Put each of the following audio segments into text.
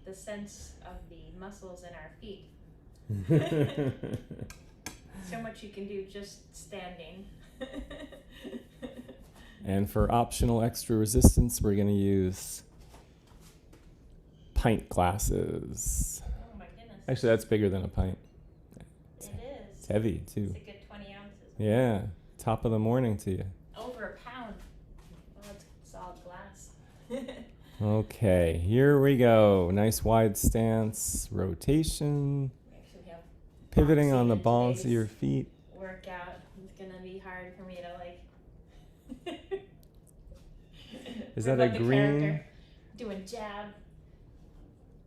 the sense of the muscles in our feet. So much you can do just standing. And for optional extra resistance, we're going to use pint glasses. Oh my goodness. Actually, that's bigger than a pint. It is. It's heavy, too. It's a good 20 ounces. Yeah, top of the morning to you. Over a pound. Well, it's solid glass. Okay, here we go. Nice wide stance, rotation. We actually have Pivoting on the in balls of today's your feet. workout. It's gonna be hard for me to like. Is that a the green? character doing jab,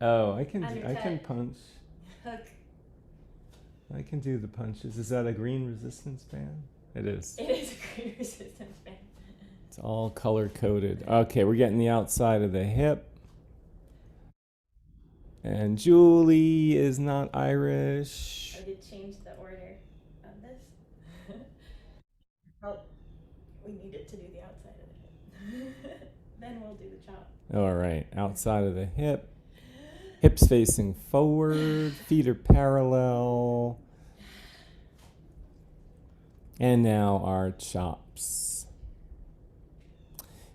Oh, I can Undercut. punch. hook. I can do the punches. Is that a green resistance band? It is. It is a great resistance band. It's all color coded. Okay, we're getting the outside of the hip. And Julie is not Irish. I did change the order of this. Oh, we needed to do the outside of the hip. Then we'll do the chop. All right, outside of the hip. Hips facing forward, feet are parallel. And now our chops.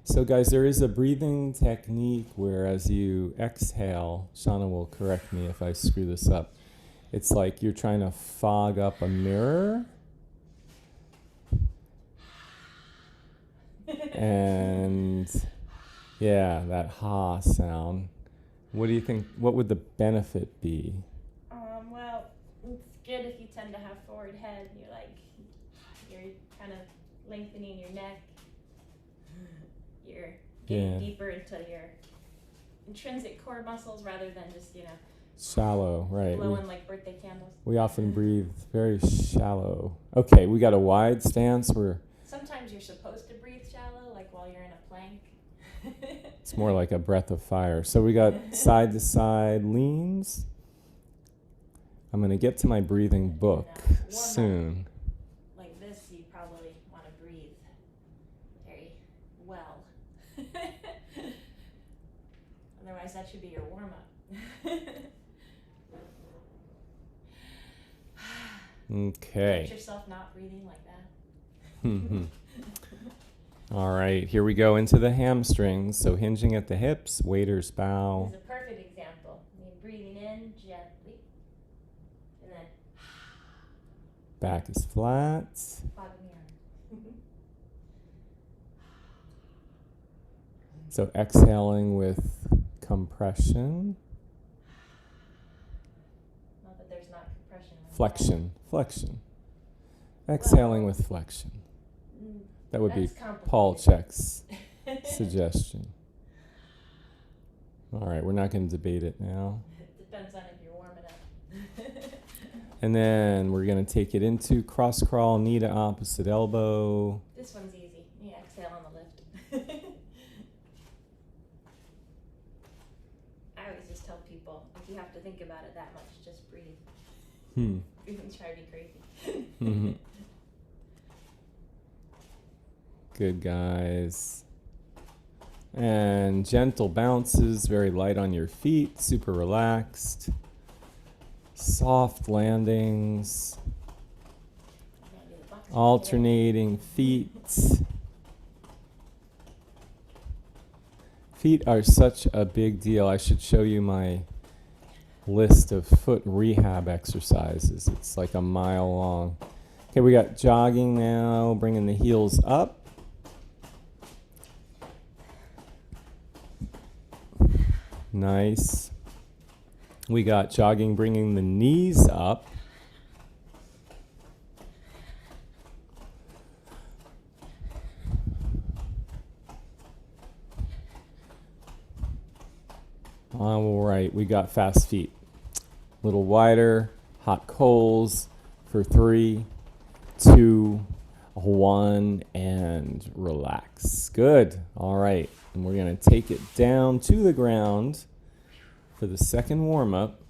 So guys, there is a breathing technique where as you exhale, Shauna will correct me if I screw this up. It's like you're trying to fog up a mirror. And yeah, that ha sound. What do you think, what would the benefit be? Well, it's good if you tend to have forward head. You're kind of lengthening your neck. You're getting deeper into your intrinsic core muscles rather than just, Shallow, right. blowing like birthday candles. We often breathe very shallow. Okay, we got a wide stance. Sometimes you're supposed to breathe shallow, like while you're in a plank. It's more like a breath of fire. So we got side to side leans. I'm going to get to my breathing book soon. Like this, you probably want to breathe very well. Otherwise, that should be your warm-up. Okay. Catch yourself not breathing like that. All right, here we go into the hamstrings. So hinging at the hips, waiter's bow. This is a perfect example. You're breathing in gently, and then Back is flat. fog mirror. So exhaling with compression. Not that there's not compression. Flexion. Exhaling with flexion. That would be Paul Check's suggestion. All right, we're not going to debate it now. It depends on if you're warming up. And then we're going to take it into cross crawl, knee to opposite elbow. This one's easy. You exhale on the lift. I always just tell people, if you have to think about it that much, just breathe. You can try to be crazy. Good, guys. And gentle bounces, very light on your feet, super relaxed. Soft landings. Alternating feet. Feet are such a big deal. I should show you my list of foot rehab exercises. It's like a mile long. Okay, we got jogging now, bringing the heels up. Nice. We got jogging, bringing the knees up. All right, we got fast feet. A little wider, hot coals for 3, 2, 1, and relax. Good. All right. And we're going to take it down to the ground for the second warm-up.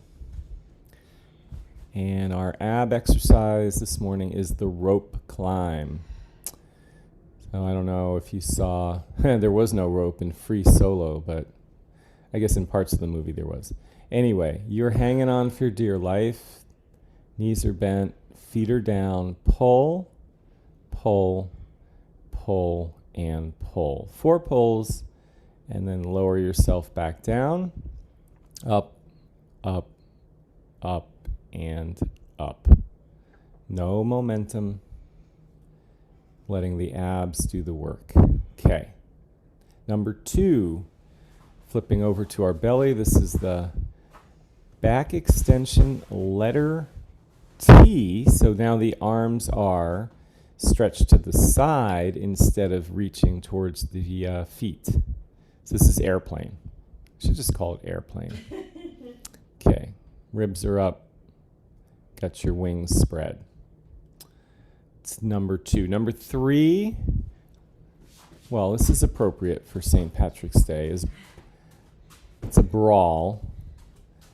And our ab exercise this morning is the rope climb. So I don't know if you saw, there was no rope in free solo, but I guess in parts of the movie there was. Anyway, you're hanging on for dear life. Knees are bent, feet are down. Pull, pull, pull, and pull. 4 pulls, and then lower yourself back down. Up, up, up, and up. No momentum. Letting the abs do the work. Okay. Number 2, flipping over to our belly. This is the back extension letter T. So now the arms are stretched to the side instead of reaching towards the feet. So this is airplane. I should just call it airplane. Okay. Ribs are up. Got your wings spread. It's number 2. Number 3, well, this is appropriate for St. Patrick's Day. It's a brawl.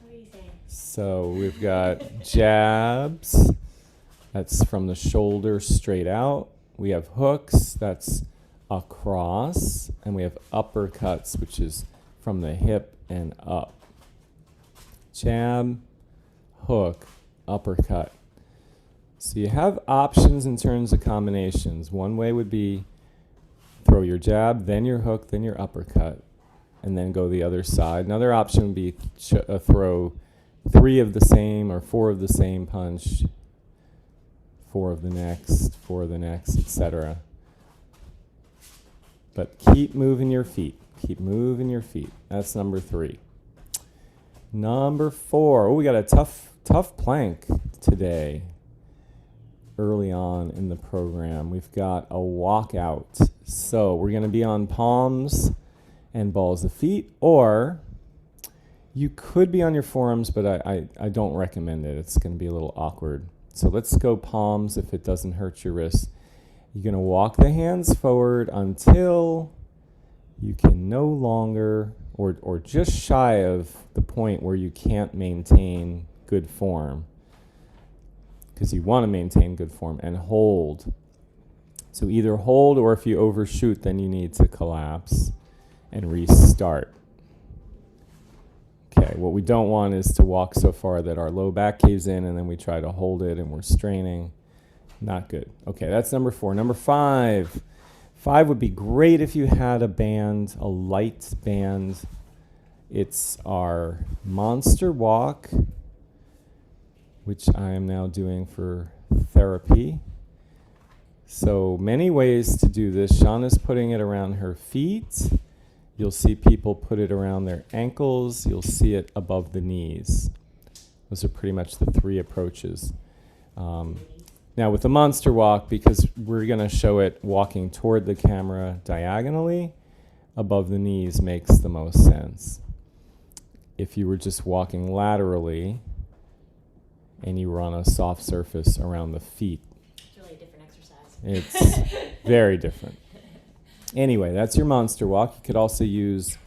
What are you saying? So we've got jabs. That's from the shoulder straight out. We have hooks. That's across. And we have uppercuts, which is from the hip and up. Jab, hook, uppercut. So you have options in terms of combinations. One way would be throw your jab, then your hook, then your uppercut, and then go the other side. Another option would be throw 3 of the same or 4 of the same punch, 4 of the next, 4 of the next, etc. But keep moving your feet. Keep moving your feet. That's number 3. Number 4. Oh, we got a tough plank today. Early on in the program, we've got a walkout. So we're going to be on palms and balls of feet, or you could be on your forearms, but I don't recommend it. It's going to be a little awkward. So let's go palms if it doesn't hurt your wrists. You're going to walk the hands forward until you can no longer, or just shy of the point where you can't maintain good form. Because you want to maintain good form, and hold. So either hold, or if you overshoot, then you need to collapse and restart. Okay, what we don't want is to walk so far that our low back caves in and then we try to hold it and we're straining. Not good. Okay, that's number 4. Number 5. 5 would be great if you had a band, a light band. It's our monster walk, which I am now doing for therapy. So many ways to do this. Shauna's putting it around her feet. You'll see people put it around their ankles. You'll see it above the knees. Those are pretty much the 3 approaches. Now with the monster walk, because we're going to show it walking toward the camera diagonally, above the knees makes the most sense. If you were just walking laterally, and you were on a soft surface around the feet. It's really a different exercise. It's very different. Anyway, that's your monster walk. You could also use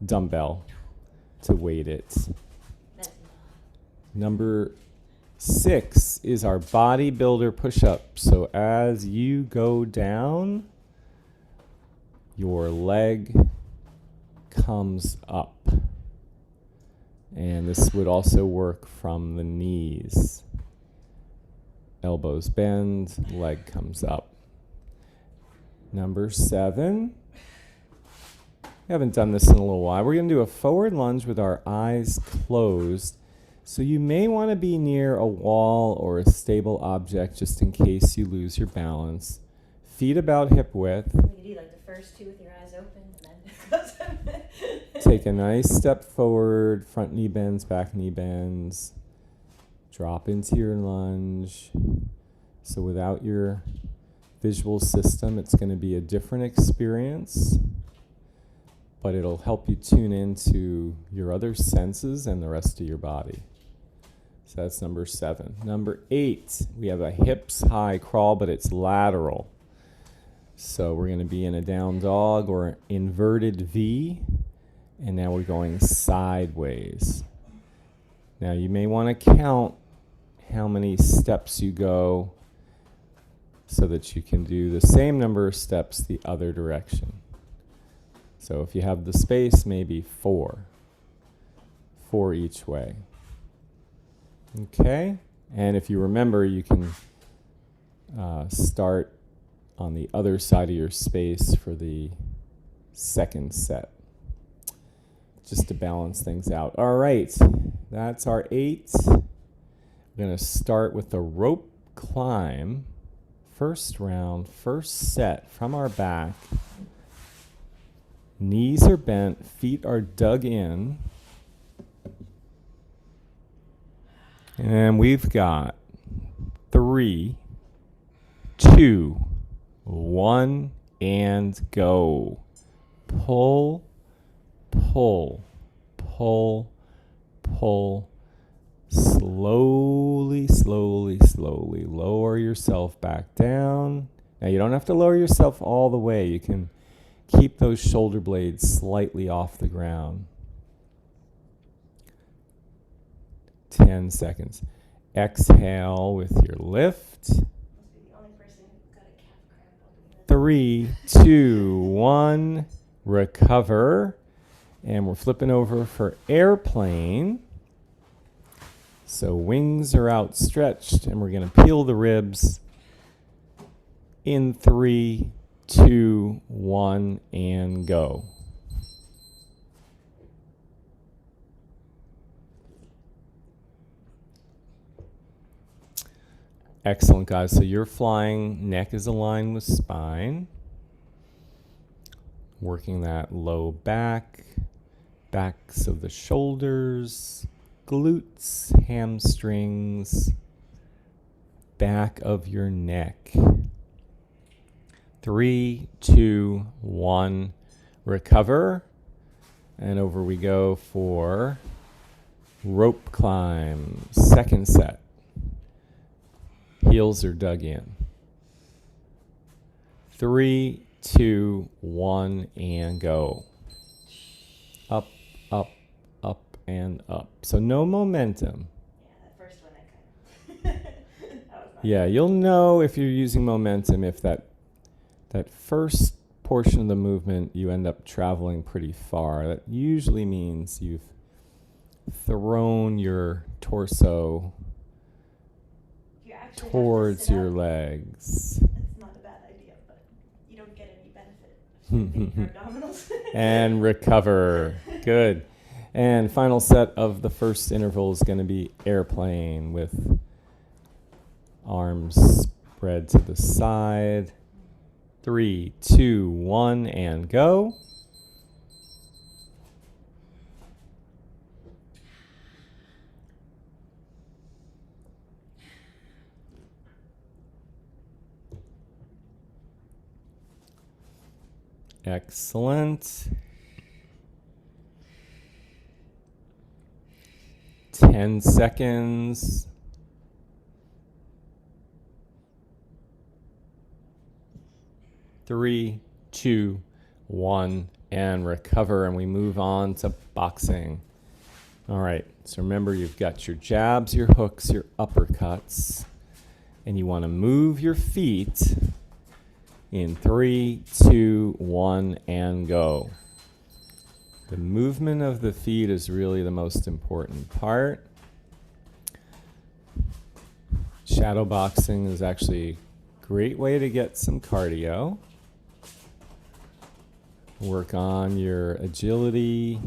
dumbbell to weight it. Number 6 is our bodybuilder push-up. So as you go down, your leg comes up. And this would also work from the knees. Elbows bend, leg comes up. Number 7. We haven't done this in a little while. We're going to do a forward lunge with our eyes closed. So you may want to be near a wall or a stable object just in case you lose your balance. Feet about hip width. You could do like the first 2 with your eyes open and then Take a nice step forward, front knee bends, back knee bends. Drop into your lunge. So without your visual system, it's going to be a different experience, but it'll help you tune into your other senses and the rest of your body. So that's number 7. Number 8, we have a hips high crawl, but it's lateral. So we're going to be in a down dog or inverted V. And now we're going sideways. Now you may want to count how many steps you go so that you can do the same number of steps the other direction. So if you have the space, maybe 4. 4 each way. Okay, and if you remember, you can start on the other side of your space for the second set, just to balance things out. All right, that's our 8. We're going to start with the rope climb. First round, first set from our back. Knees are bent, feet are dug in. And we've got 3, 2, 1, and go. Pull, pull, pull, pull. Slowly, slowly, slowly lower yourself back down. Now you don't have to lower yourself all the way. You can keep those shoulder blades slightly off the ground. 10 seconds. Exhale with your lift. 3, 2, 1. Recover. And we're flipping over for airplane. So wings are outstretched, and we're going to peel the ribs in 3, 2, 1, and go. Excellent, guys. So you're flying, neck is aligned with spine. Working that low back, backs of the shoulders, glutes, hamstrings, back of your neck. 3, 2, 1, recover. And over we go for rope climb, second set. Heels are dug in. 3, 2, 1, and go. Up, up, up, and up. So no momentum. Yeah, that first one I kind of. Yeah, you'll know if you're using momentum if that first portion of the movement you end up traveling pretty far. That usually means you've thrown your torso towards your legs. It's not a bad idea, but you don't get any benefit from your abdominals. And recover. Good. And final set of the first interval is going to be airplane with arms spread to the side. 3, 2, 1, and go. Excellent. 10 seconds. 3, 2, 1, and recover. And we move on to boxing. All right. So remember, you've got your jabs, your hooks, your uppercuts. And you want to move your feet in 3, 2, 1, and go. The movement of the feet is really the most important part. Shadow boxing is actually a great way to get some cardio. Work on your agility,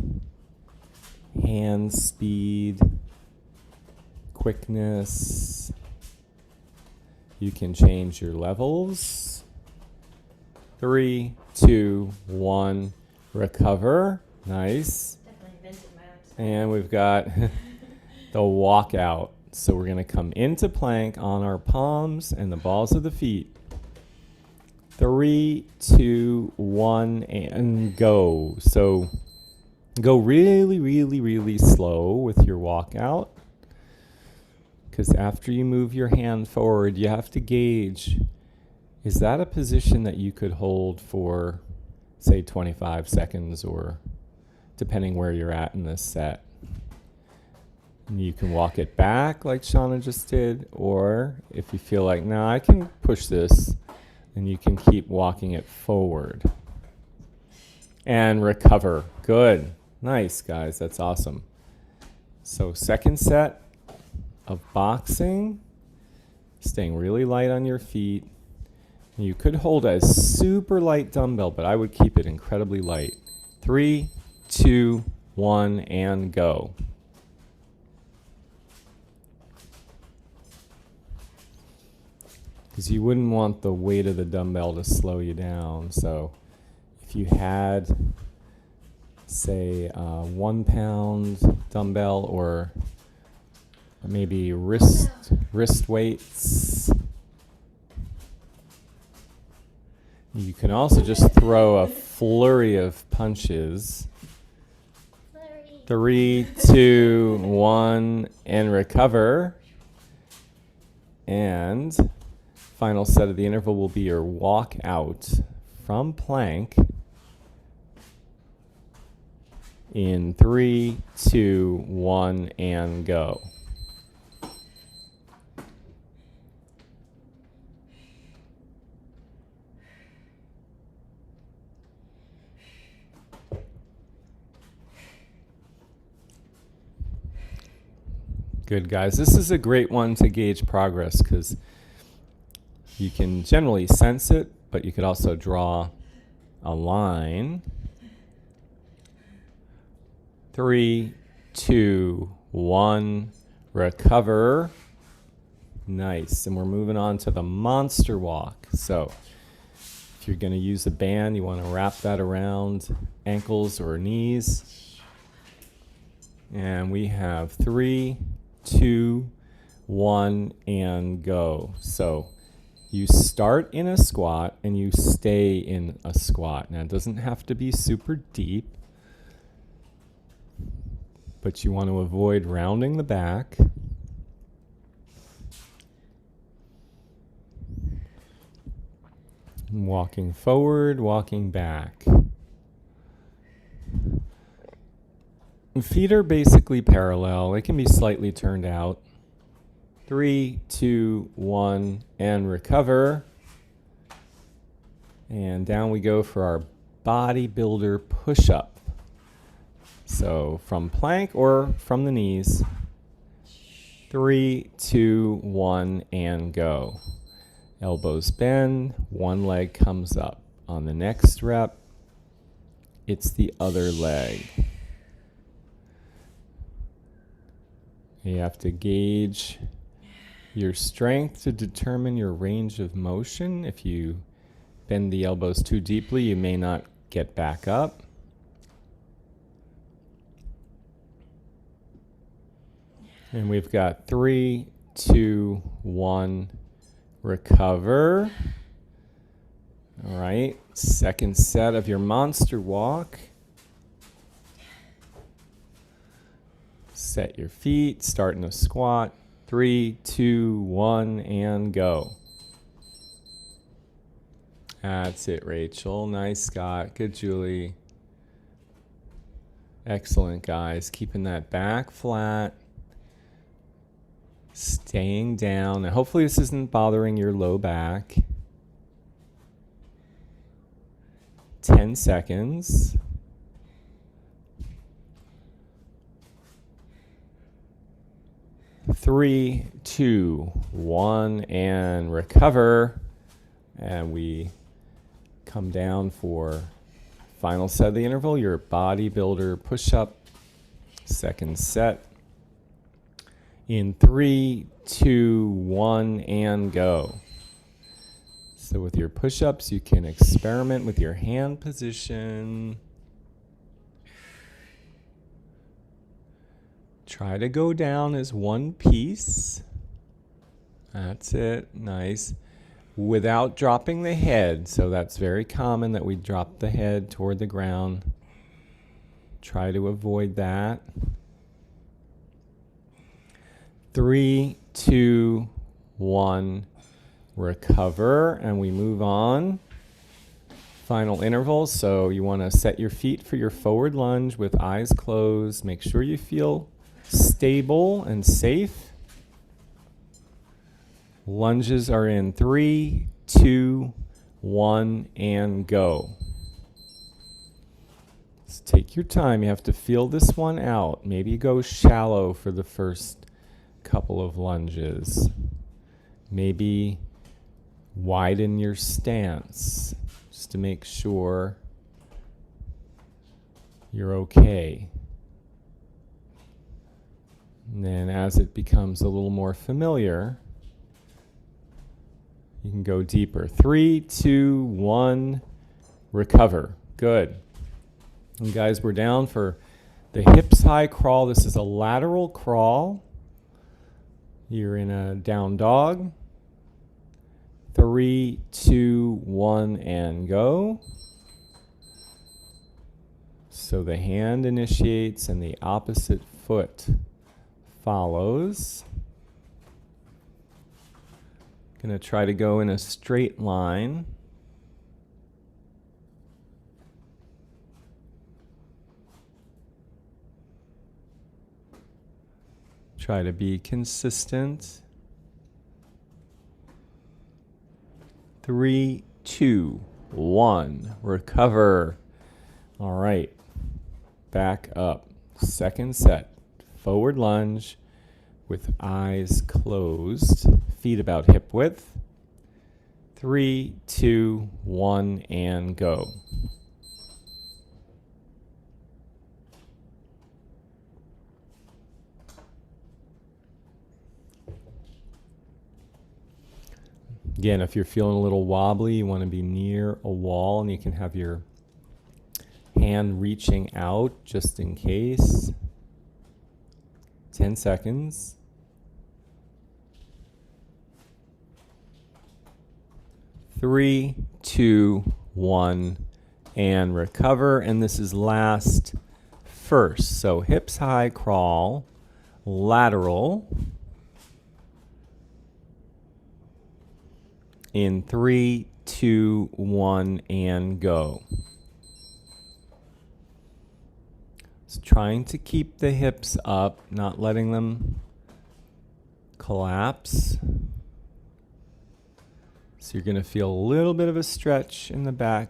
hand speed, quickness. You can change your levels. 3, 2, 1, recover. Nice. Definitely invented my own. And we've got the walkout. So we're going to come into plank on our palms and the balls of the feet. 3, 2, 1, and go. So go really, really, really slow with your walkout. Because after you move your hand forward, you have to gauge, is that a position that you could hold for, say, 25 seconds or depending where you're at in this set? And you can walk it back like Shauna just did, or if you feel like, no, I can push this, then you can keep walking it forward. And recover. Good. Nice, guys. That's awesome. So second set of boxing, staying really light on your feet. You could hold a super light dumbbell, but I would keep it incredibly light. 3, 2, 1, and go. Because you wouldn't want the weight of the dumbbell to slow you down. So if you had, say, a 1 pound dumbbell or maybe wrist weights, you can also just throw a flurry of punches. 3, 2, 1, and recover. And final set of the interval will be your walk out from plank in 3, 2, 1, and go. Good, guys. This is a great one to gauge progress because you can generally sense it, but you could also draw a line. 3, 2, 1, recover. Nice. And we're moving on to the monster walk. So if you're going to use a band, you want to wrap that around ankles or knees. And we have 3, 2, 1, and go. So you start in a squat and you stay in a squat. Now it doesn't have to be super deep, but you want to avoid rounding the back. Walking forward, walking back. Feet are basically parallel. They can be slightly turned out. 3, 2, 1, and recover. And down we go for our bodybuilder push-up. So from plank or from the knees. 3, 2, 1, and go. Elbows bend, one leg comes up. On the next rep, it's the other leg. You have to gauge your strength to determine your range of motion. If you bend the elbows too deeply, you may not get back up. And we've got 3, 2, 1, recover. All right, second set of your monster walk. Set your feet, start in a squat. 3, 2, 1, and go. That's it, Rachel. Nice, Scott. Good, Julie. Excellent, guys. Keeping that back flat. Staying down. Now, hopefully this isn't bothering your low back. 10 seconds. 3, 2, 1, and recover. And we come down for final set of the interval, your bodybuilder push-up. Second set. In 3, 2, 1, and go. So with your push-ups, you can experiment with your hand position. Try to go down as one piece. That's it. Nice. Without dropping the head. So that's very common that we drop the head toward the ground. Try to avoid that. 3, 2, 1, recover, and we move on. Final interval, so you want to set your feet for your forward lunge with eyes closed. Make sure you feel stable and safe. Lunges are in 3, 2, 1, and go. Just take your time. You have to feel this one out. Maybe go shallow for the first couple of lunges. Maybe widen your stance just to make sure you're okay. And then as it becomes a little more familiar, you can go deeper. 3, 2, 1, recover. Good. And guys, we're down for the hips high crawl. This is a lateral crawl. You're in a down dog. 3, 2, 1, and go. So the hand initiates and the opposite foot follows. Gonna try to go in a straight line. Try to be consistent. 3, 2, 1, recover. All right, back up. Second set, forward lunge with eyes closed, feet about hip width. 3, 2, 1, and go. Again, if you're feeling a little wobbly, you want to be near a wall, and you can have your hand reaching out just in case. 10 seconds. 3, 2, 1, and recover. And this is last first. So hips high crawl, lateral. In 3, 2, 1, and go. So trying to keep the hips up, not letting them collapse. So you're going to feel a little bit of a stretch in the back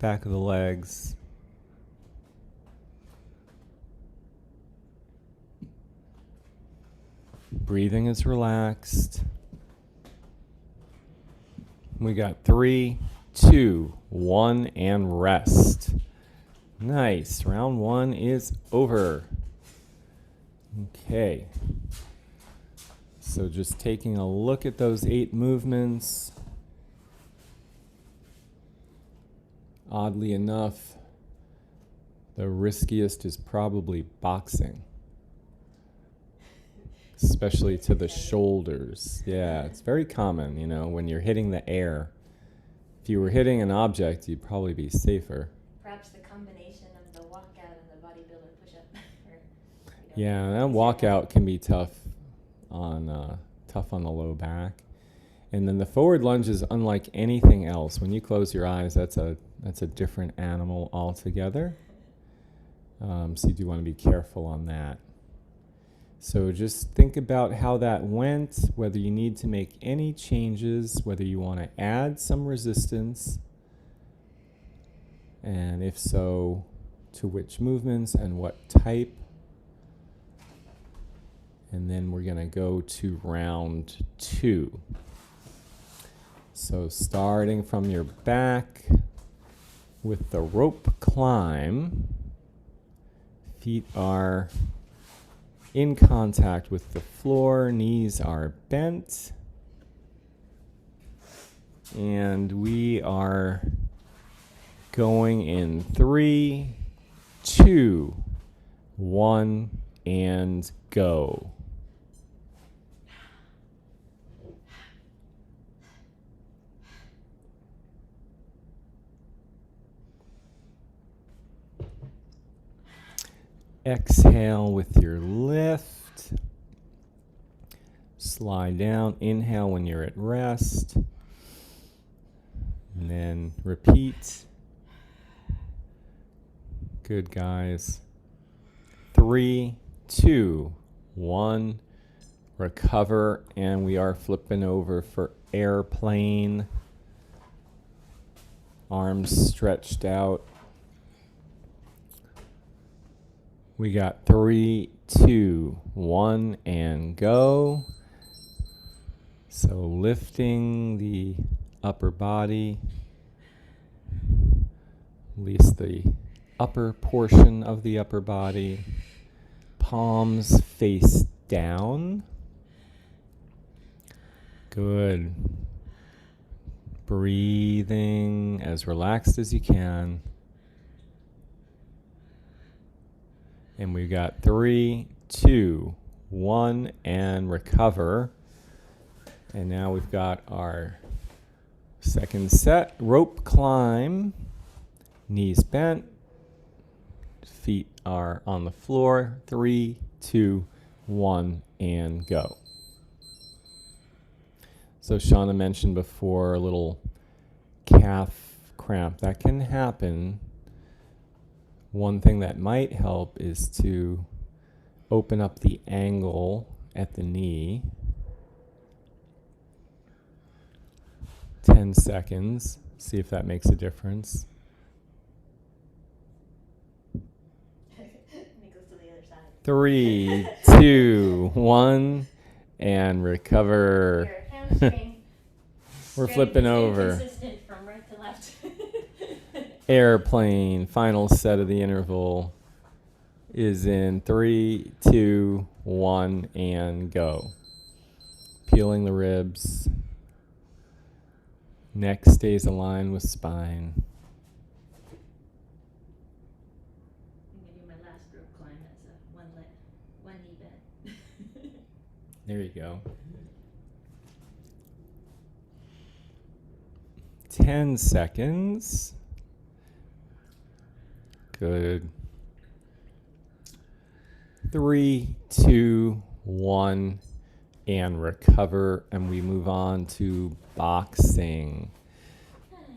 of the legs. Breathing is relaxed. We got 3, 2, 1, and rest. Nice. Round 1 is over. Okay. So just taking a look at those 8 movements. Oddly enough, the riskiest is probably boxing. Especially to the shoulders. Yeah, it's very common, you know, when you're hitting the air. If you were hitting an object, you'd probably be safer. Perhaps the combination of the walkout and the bodybuilder push-up. Yeah, that walkout can be tough on the low back. And then the forward lunge is unlike anything else. When you close your eyes, that's a different animal altogether. So you do want to be careful on that. So just think about how that went, whether you need to make any changes, whether you want to add some resistance, and if so, to which movements and what type. And then we're going to go to round 2. So starting from your back with the rope climb, feet are in contact with the floor, knees are bent, and we are going in 3, 2, 1, and go. Exhale with your lift. Slide down. Inhale when you're at rest. And then repeat. Good, guys. 3, 2, 1. Recover. And we are flipping over for airplane. Arms stretched out. We got 3, 2, 1, and go. So lifting the upper body, at least the upper portion of the upper body. Palms face down. Good. Breathing as relaxed as you can. And we got 3, 2, 1, and recover. And now we've got our second set. Rope climb. Knees bent. Feet are on the floor. 3, 2, 1, and go. So Shauna mentioned before a little calf cramp. That can happen. One thing that might help is to open up the angle at the knee. 10 seconds. See if that makes a difference. And it goes to the other side. 3, 2, 1, and recover. Your hamstring. We're straight flipping is over. inconsistent from right to left. Airplane. Final set of the interval is in 3, 2, 1, and go. Peeling the ribs. Neck stays aligned with spine. I'm going to do my last rope climb as a one knee bend. There you go. 10 seconds. Good. 3, 2, 1, and recover. And we move on to boxing.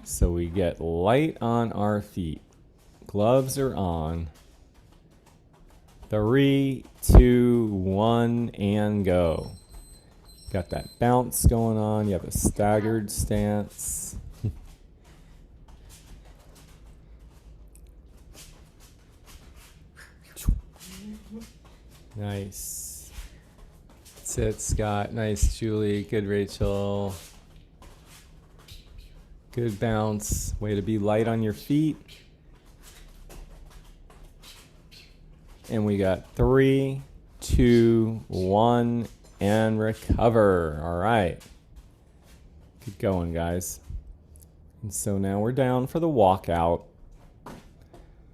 So we get light on our feet. Gloves are on. 3, 2, 1, and go. Got that bounce going on. You have a staggered stance. Nice. That's it, Scott. Nice, Julie. Good, Rachel. Good bounce. Way to be light on your feet. And we got 3, 2, 1, and recover. All right. Keep going, guys. And so now we're down for the walkout.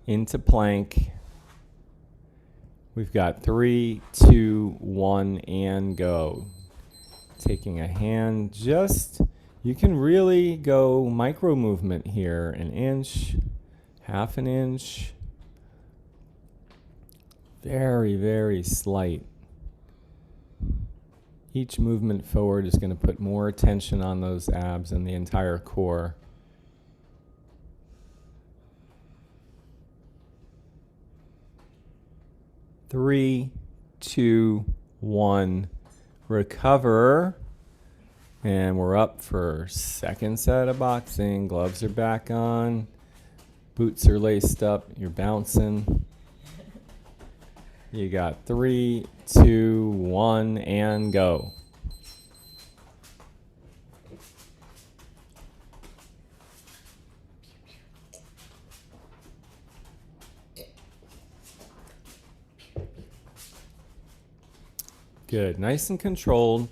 Into plank. We've got 3, 2, 1, and go. Taking a hand, you can really go micro movement here. 1 inch, half an inch. Very, very slight. Each movement forward is going to put more attention on those abs and the entire core. Three, 2, 1, recover. And we're up for second set of boxing. Gloves are back on. Boots are laced up. You're bouncing. You got 3, 2, 1, and go. Good. Nice and controlled.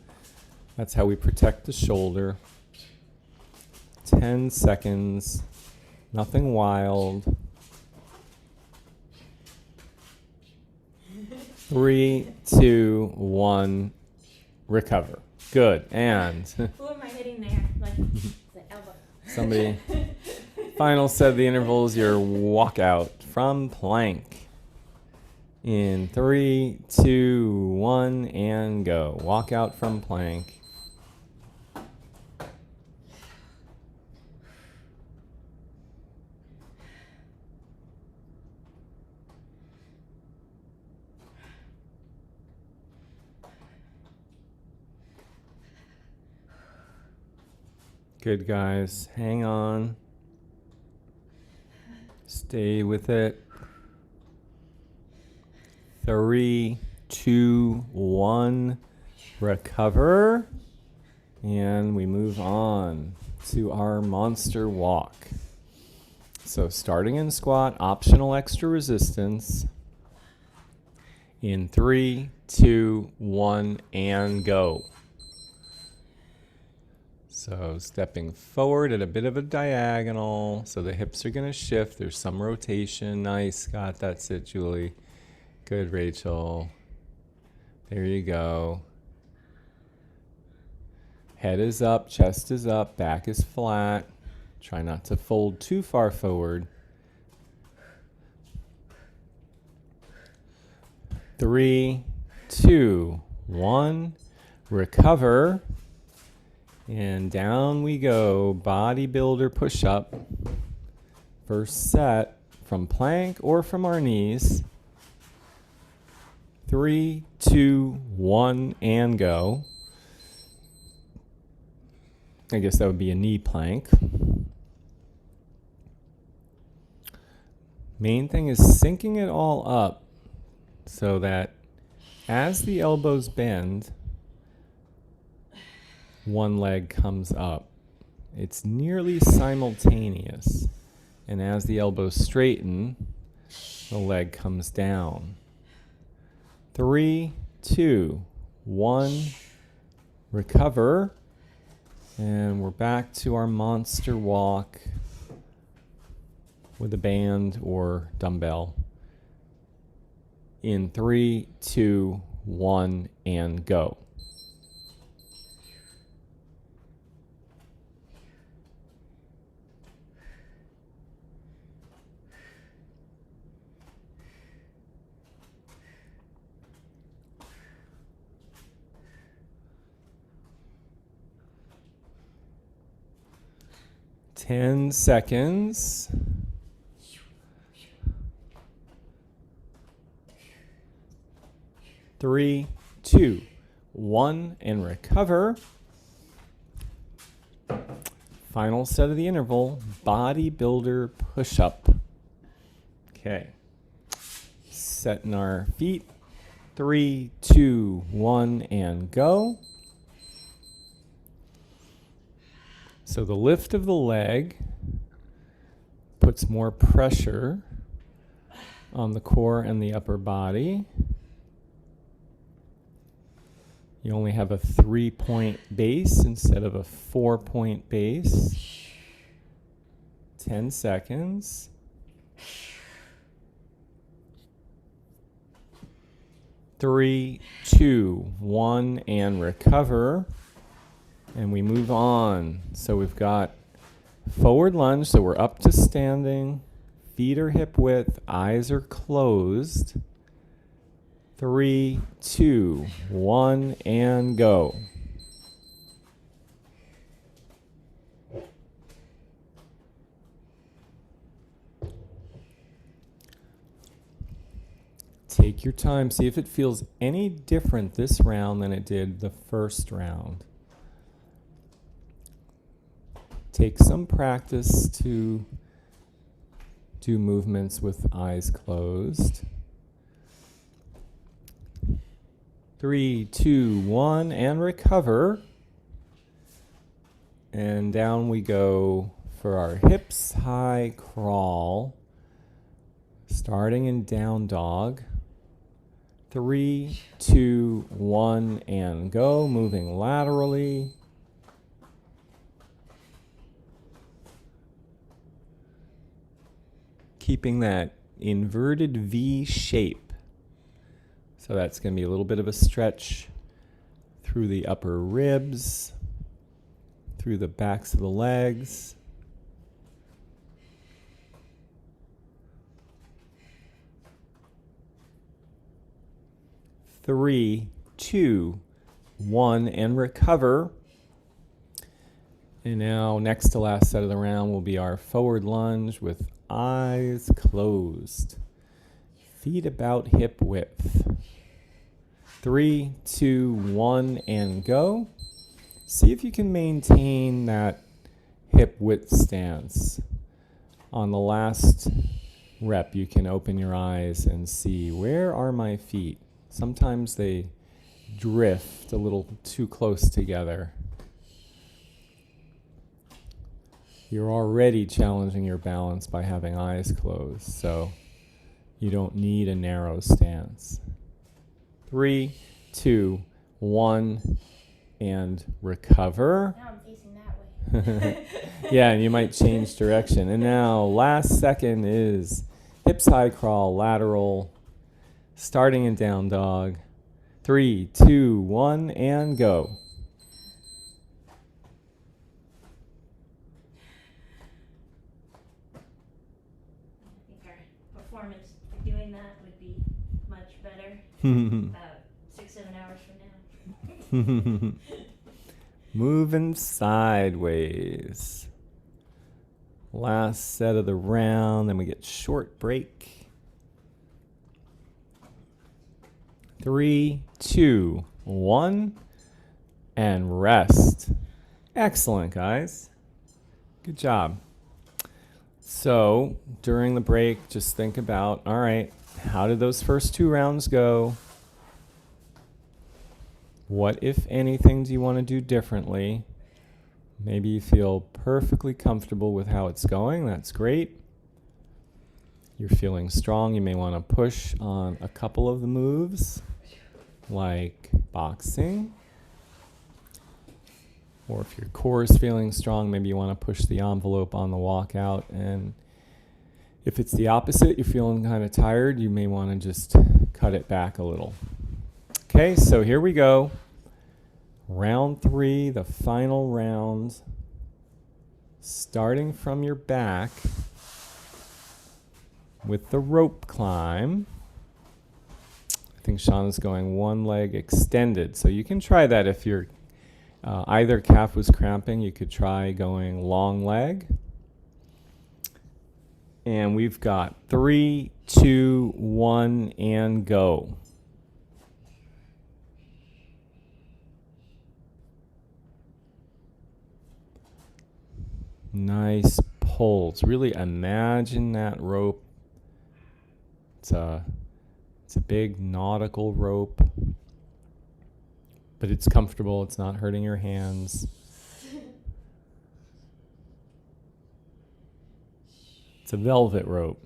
That's how we protect the shoulder. 10 seconds. Nothing wild. 3, 2, 1, recover. Good. And Who am I hitting there? Like the elbow. somebody. Final set of the intervals, your walkout from plank. In 3, 2, 1, and go. Walk out from plank. Good, guys. Hang on. Stay with it. 3, 2, 1. Recover. And we move on to our monster walk. So starting in squat, optional extra resistance. In 3, 2, 1, and go. So stepping forward at a bit of a diagonal. So the hips are going to shift. There's some rotation. Nice, Scott. That's it, Julie. Good, Rachel. There you go. Head is up, chest is up, back is flat. Try not to fold too far forward. 3, 2, 1. Recover. And down we go. Bodybuilder push-up. First set from plank or from our knees. 3, 2, 1, and go. I guess that would be a knee plank. Main thing is syncing it all up so that as the elbows bend, one leg comes up. It's nearly simultaneous. And as the elbows straighten, the leg comes down. 3, 2, 1, recover. And we're back to our monster walk with a band or dumbbell. In 3, 2, 1, and go. Ten seconds. Three, 2, 1, and recover. Final set of the interval, bodybuilder push-up. Okay. Setting our feet. 3, 2, 1, and go. So the lift of the leg puts more pressure on the core and the upper body. You only have a 3-point base instead of a 4-point base. 10 seconds. 3, 2, 1, and recover. And we move on. So we've got forward lunge, so we're up to standing. Feet are hip width, eyes are closed. 3, 2, 1, and go. Take your time. See if it feels any different this round than it did the first round. Take some practice to do movements with eyes closed. 3, 2, 1, and recover. And down we go for our hips high crawl. Starting in down dog. 3, 2, 1, and go. Moving laterally. Keeping that inverted V shape. So that's going to be a little bit of a stretch through the upper ribs, through the backs of the legs. Three, 2, 1, and recover. And now, next to last set of the round will be our forward lunge with eyes closed. Feet about hip width. 3, 2, 1, and go. See if you can maintain that hip width stance. On the last rep, you can open your eyes and see, where are my feet? Sometimes they drift a little too close together. You're already challenging your balance by having eyes closed, so you don't need a narrow stance. 3, 2, 1, and recover. Now I'm facing that way. Yeah, and you might change direction. And now, last second is hips high crawl, lateral, starting in down dog. 3, 2, 1, and go. I think our performance for doing that would be much better about 6-7 hours from now. Moving sideways. Last set of the round, then we get short break. 3, 2, 1, and rest. Excellent, guys. Good job. So, during the break, just think about, all right, how did those first 2 rounds go? What, if anything, do you want to do differently? Maybe you feel perfectly comfortable with how it's going. That's great. You're feeling strong. You may want to push on a couple of the moves, like boxing. Or if your core is feeling strong, maybe you want to push the envelope on the walkout. And if it's the opposite, you're feeling kind of tired, you may want to just cut it back a little. Okay, so here we go. Round 3, the final round. Starting from your back with the rope climb. I think Shauna's going one leg extended. So you can try that if your either calf was cramping. You could try going long leg. And we've got 3, 2, 1, and go. Nice pulls. Really imagine that rope. It's a big nautical rope, but it's comfortable. It's not hurting your hands. It's a velvet rope.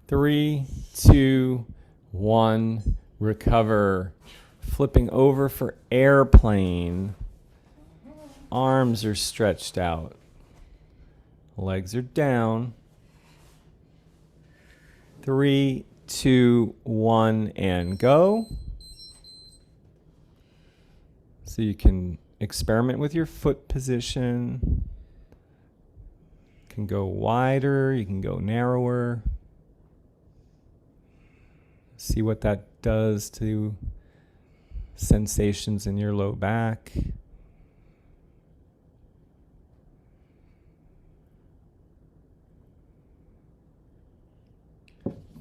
3, 2, 1, recover. Flipping over for airplane. Arms are stretched out. Legs are down. 3, 2, 1, and go. So you can experiment with your foot position. You can go wider, you can go narrower. See what that does to sensations in your low back.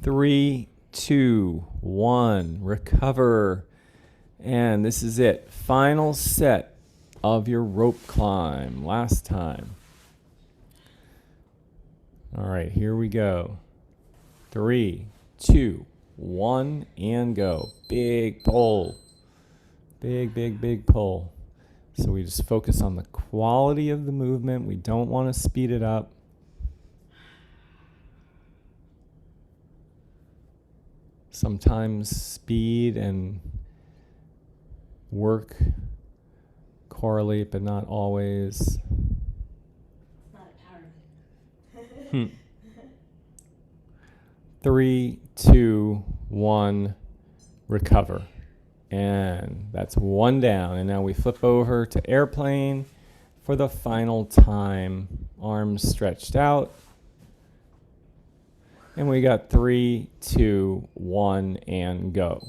Three, 2, 1, recover. And this is it. Final set of your rope climb. Last time. All right, here we go. 3, 2, 1, and go. Big pull. Big, big, big pull. So we just focus on the quality of the movement. We don't want to speed it up. Sometimes speed and work correlate, but not always. Not a power. 3, 2, 1, recover. And that's 1 down. And now we flip over to airplane for the final time. Arms stretched out. And we got 3, 2, 1, and go.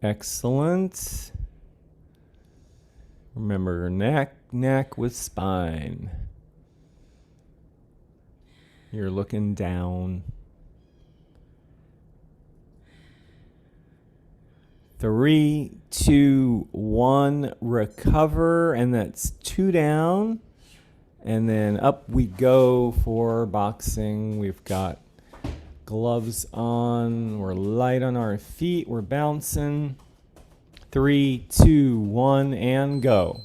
Excellent. Remember, neck with spine. You're looking down. 3, 2, 1, recover, and that's 2 down. And then up we go for boxing. We've got gloves on. We're light on our feet. We're bouncing. 3, 2, 1, and go.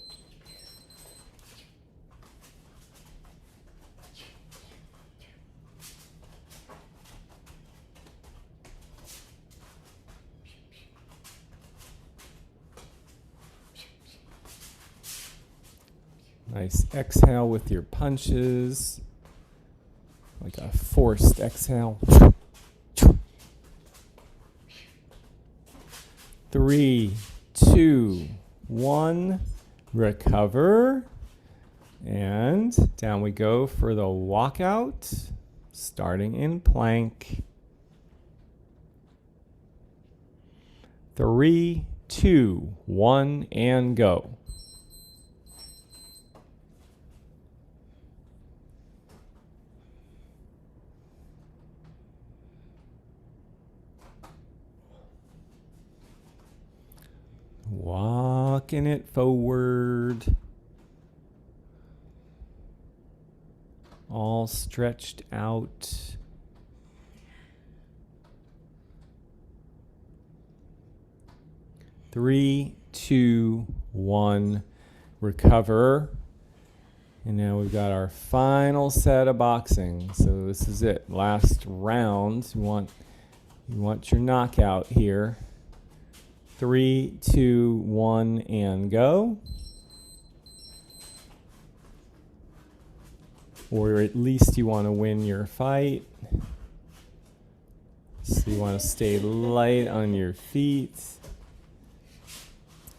Nice exhale with your punches, like a forced exhale. 3, 2, 1, recover, and down we go for the walkout, starting in plank. 3, 2, 1, and go. Walking it forward. All stretched out. Three, 2, 1, recover. And now we've got our final set of boxing. So this is it. Last round. You want your knockout here. 3, 2, 1, and go. Or at least you want to win your fight. So you want to stay light on your feet.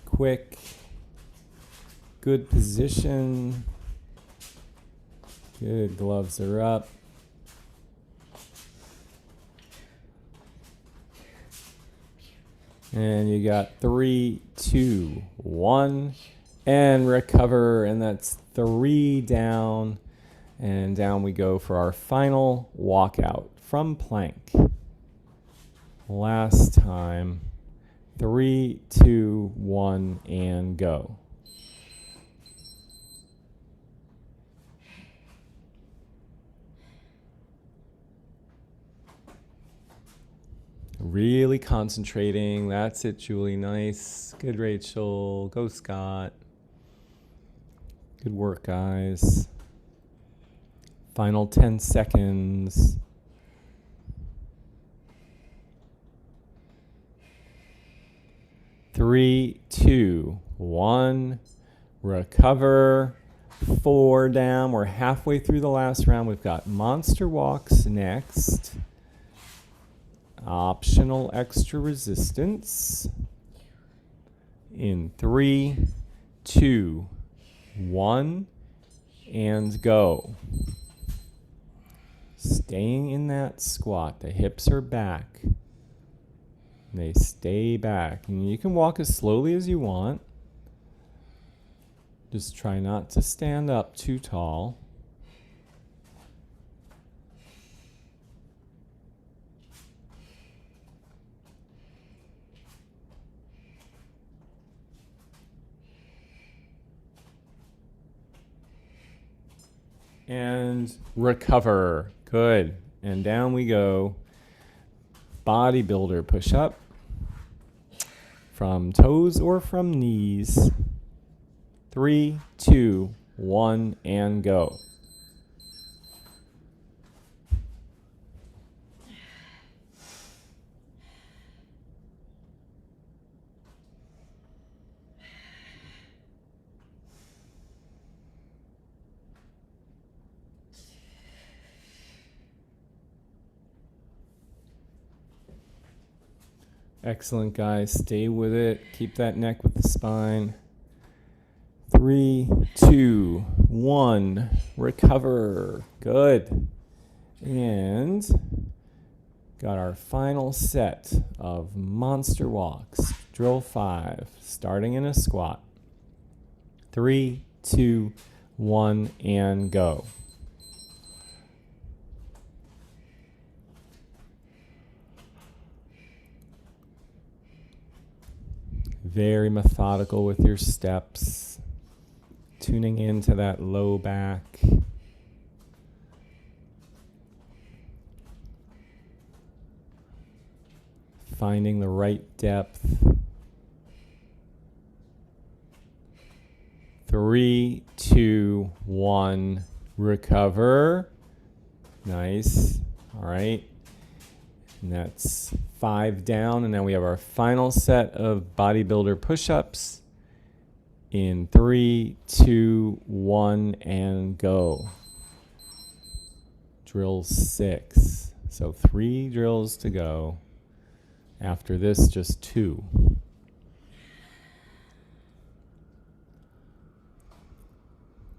Quick. Good position. Good, gloves are up. And you got 3, 2, 1, and recover. And that's 3 down. And down we go for our final walkout from plank. Last time. 3, 2, 1, and go. Really concentrating. That's it, Julie. Nice. Good, Rachel. Go, Scott. Good work, guys. Final 10 seconds. 3, 2, 1. Recover. 4 down. We're halfway through the last round. We've got monster walks next. Optional extra resistance. In 3, 2, 1, and go. Staying in that squat. The hips are back. They stay back. And you can walk as slowly as you want. Just try not to stand up too tall. And recover. Good. And down we go. Bodybuilder push-up. From toes or from knees. 3, 2, 1, and go. Excellent, guys. Stay with it. Keep that neck with the spine. 3, 2, 1. Recover. Good. And got our final set of monster walks. Drill 5. Starting in a squat. 3, 2, 1, and go. Very methodical with your steps, tuning into that low back. Finding the right depth. 3, 2, 1, recover. Nice. All right. And that's 5 down. And now we have our final set of bodybuilder push-ups in 3, 2, 1, and go. Drill 6. So 3 drills to go. After this, just 2.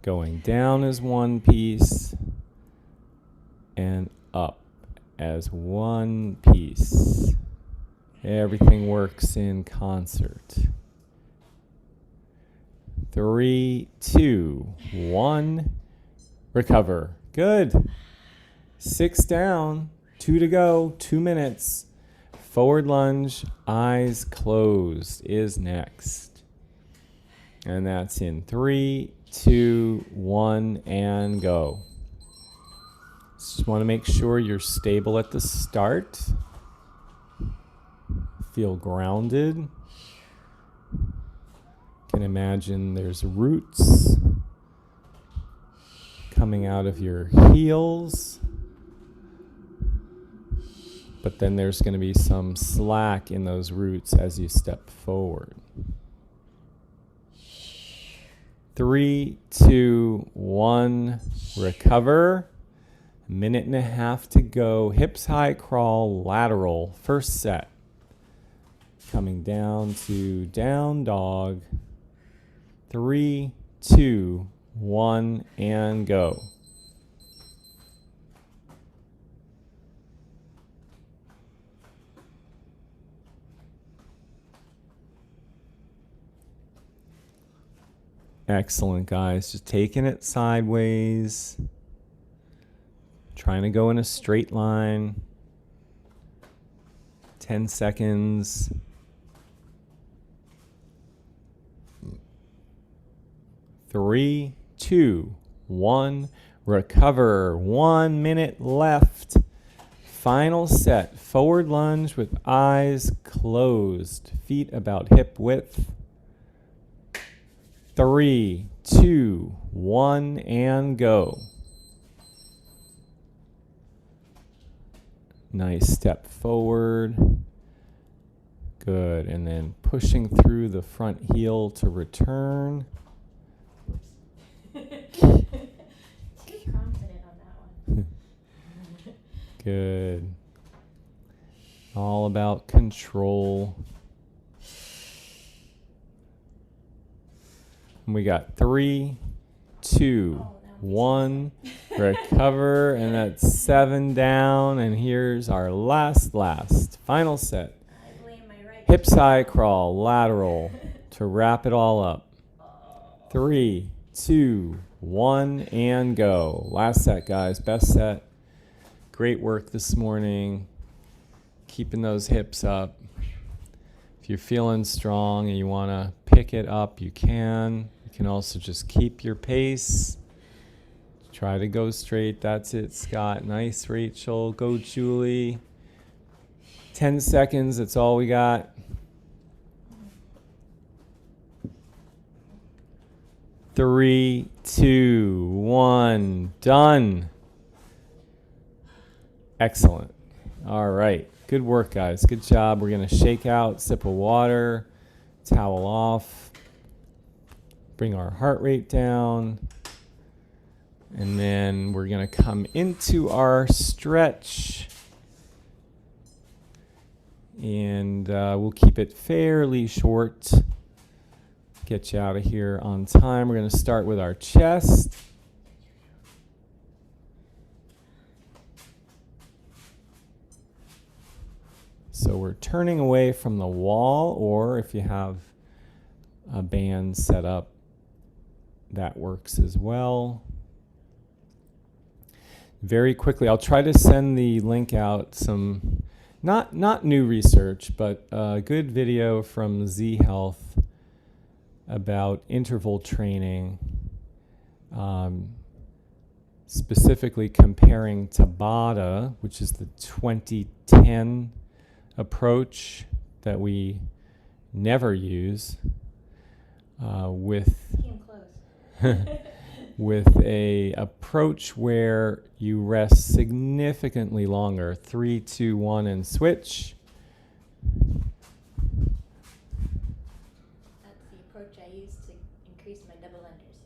Going down as one piece and up as one piece. Everything works in concert. 3, 2, 1, recover. Good. 6 down, 2 to go, 2 minutes. Forward lunge, eyes closed is next. And that's in 3, 2, 1, and go. Just want to make sure you're stable at the start. Feel grounded. You can imagine there's roots coming out of your heels. But then there's going to be some slack in those roots as you step forward. 3, 2, 1, recover. 1.5 minutes to go. Hips high crawl, lateral, first set. Coming down to down dog. 3, 2, 1, and go. Excellent, guys. Just taking it sideways. Trying to go in a straight line. 10 seconds. 3, 2, 1. Recover. 1 minute left. Final set. Forward lunge with eyes closed. Feet about hip width. 3, 2, 1, and go. Nice step forward. Good. And then pushing through the front heel to return. Get confident on that one. Good. All about control. And we got 3, 2, 1, recover, and that's 7 down. And here's our last final set. I blame my right Hips high crawl, lateral to wrap it all up. 3, 2, 1, and go. Last set, guys. Best set. Great work this morning. Keeping those hips up. If you're feeling strong and you want to pick it up, you can. You can also just keep your pace. Try to go straight. That's it, Scott. Nice, Rachel. Go, Julie. 10 seconds. That's all we got. Three, 2, 1. Done. Excellent. All right. Good work, guys. Good job. We're going to shake out, sip of water, towel off, bring our heart rate down, and then we're going to come into our stretch. And we'll keep it fairly short. Get you out of here on time. We're going to start with our chest. So we're turning away from the wall, or if you have a band set up, that works as well. Very quickly, I'll try to send the link out, some not new research, but a good video from Z Health about interval training, specifically comparing Tabata, which is the 2010 approach that we never use, with with a approach where you rest significantly longer. 3, 2, 1, and switch. That's the approach I use to increase my double unders.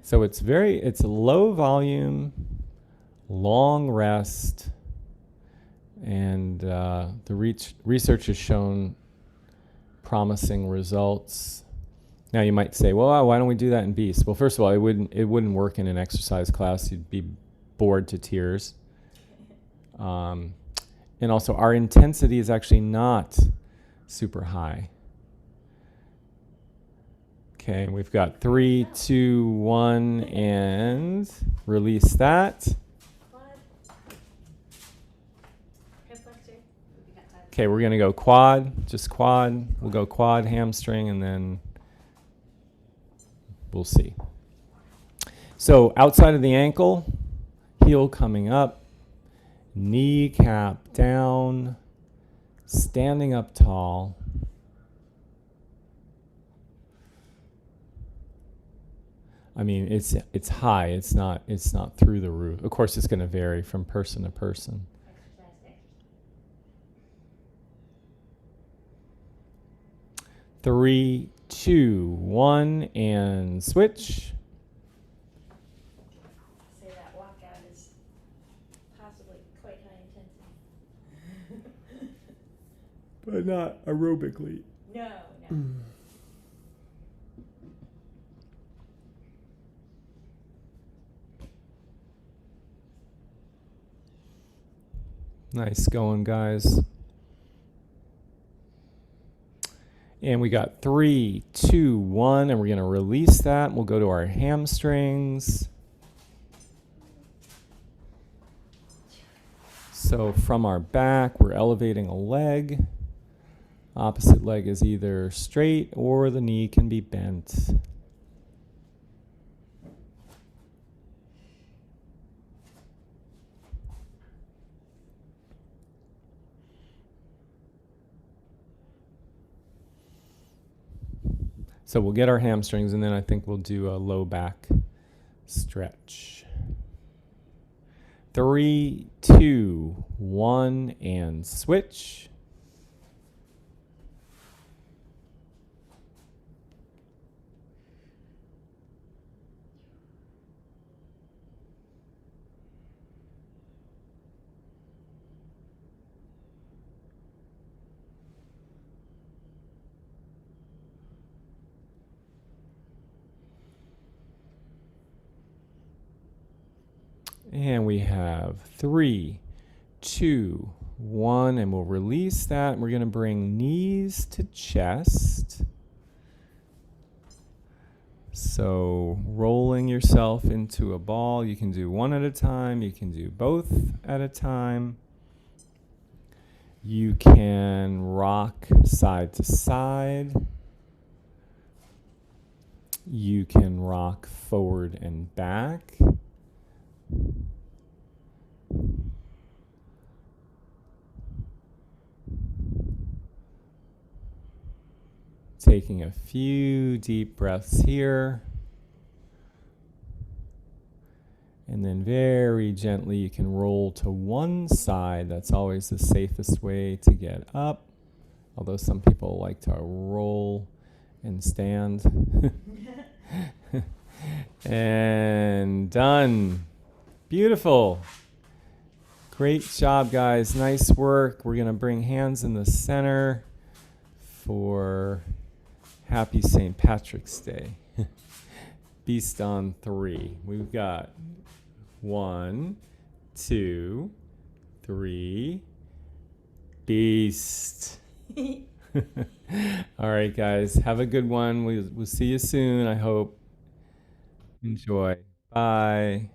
So it's a low volume, long rest, and the research has shown promising results. Now you might say, well, why don't we do that in Beast? Well, first of all, it wouldn't work in an exercise class. You'd be bored to tears. And also, our intensity is actually not super high. Okay, we've got 3, 2, 1, and release that. Quad. Hip flexor. We got time. Okay, we're gonna go quad, just quad. We'll go quad, hamstring, and then we'll see. So outside of the ankle, heel coming up, kneecap down, standing up tall. I mean, it's high. It's not through the roof. Of course, it's going to vary from person to person. Exercise. 3, 2, 1, and switch. Say that walkout is possibly quite high intensity. But not aerobically. No. Nice going, guys. And we got 3, 2, 1, and we're going to release that. We'll go to our hamstrings. So from our back, we're elevating a leg. Opposite leg is either straight or the knee can be bent. So we'll get our hamstrings, and then I think we'll do a low back stretch. 3, 2, 1, and switch. And we have 3, 2, 1, and we'll release that. We're going to bring knees to chest. So rolling yourself into a ball. You can do one at a time. You can do both at a time. You can rock side to side. You can rock forward and back. Taking a few deep breaths here. And then very gently you can roll to one side. That's always the safest way to get up. Although some people like to roll and stand. And done. Beautiful. Great job, guys. Nice work. We're going to bring hands in the center for Happy St. Patrick's Day. Beast on 3. We've got 1, 2, 3. Beast. All right, guys. Have a good one. We'll see you soon, I hope. Enjoy. Bye.